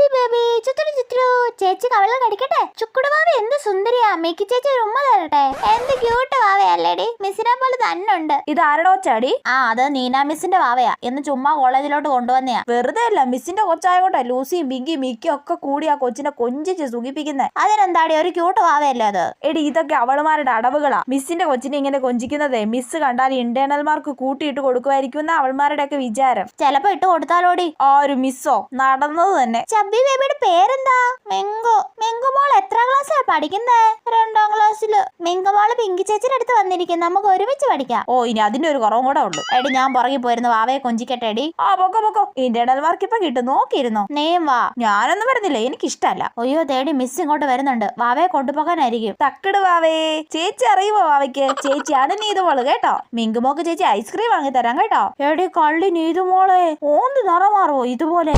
Chubby baby ചുറ്റുരു ചുറ്റുരു ചേച്ചി കവളം കടിക്കട്ടെ. ചുക്കുടു വാവ എന്ത് സുന്ദരിയാ. Mickey ചേച്ചി ഒരു ഉമ്മ തരട്ടെ. എന്ത് ക്യൂട്ട് വാവയല്ലേടി. മിസ്സിനെ പോലെ തന്നെ ഉണ്ട്. ഇത് ആരുടെ കൊച്ചാടി? അത് നീന മിസ്സിന്റെ വാവയാ. എന്ന് ചുമ്മാ കോളേജിലോട്ട് കൊണ്ടുവന്നയാ. വെറുതെ അല്ല, മിസ്സിന്റെ കൊച്ചായോട്ടെ ലൂസിയും ബിഗി മിക്കിയും ഒക്കെ കൂടി ആ കൊച്ചിനെ കൊഞ്ചിച്ച് സുഖിപ്പിക്കുന്നേ. അതിനെന്താടി, ഒരു ക്യൂട്ട് വാവയല്ലേ അത്. എടി ഇതൊക്കെ അവളുമാരുടെ അടവുകളാ. മിസ്സിന്റെ കൊച്ചിനെ ഇങ്ങനെ കൊഞ്ചിക്കുന്നതേ മിസ് കണ്ടാൽ ഇന്റേണൽ മാർക്ക് കൂട്ടിയിട്ട് കൊടുക്കുമായിരിക്കും അവൾമാരുടെ ഒക്കെ വിചാരം. ചെലപ്പോ ഇട്ട് കൊടുത്താലോടി. ഒരു മിസ്സോ നടന്നത് തന്നെ. ചബി ബേബിയുടെ പേരെന്താ? മെങ്കോ. മെങ്കോ മോൾ എത്ര ക്ലാസ്സിലാ പഠിക്കുന്നേ? 2ാം ക്ലാസ്സില്. മെങ്കോ മോള് പിങ്കി ചേച്ചിയുടെ അടുത്ത് വന്നിരിക്കും. നമുക്ക് ഒരുമിച്ച് പഠിക്കാം. ഇനി അതിന്റെ ഒരു കുറവും കൂടെ ഉള്ളു. എടി ഞാൻ പുറകെ പോയിരുന്നു. വാവയെ കൊഞ്ചിക്കട്ടെ എടി. പൊക്കോ ഇന്റേണൽ മാർക്ക് ഇപ്പൊ കിട്ടും, നോക്കിയിരുന്നോ? നീയും വാ. ഞാനൊന്നും വരുന്നില്ല, എനിക്കിഷ്ടല്ല. അയ്യോ തേടി മിസ് ഇങ്ങോട്ട് വരുന്നുണ്ട്. വാവയെ കൊണ്ടുപോകാനായിരിക്കും. തക്കട് വാവേ. ചേച്ചി അറിയുമോ വാവയ്ക്ക്? ചേച്ചിയാണ് നീതുമോള് കേട്ടോ. മിങ്കുമോക്ക് ചേച്ചി ഐസ്ക്രീം വാങ്ങി തരാം കേട്ടോ. എടി കള്ളി നീതുമോളെ ഓന്ത് നിറമാറുവോ ഇതുപോലെ?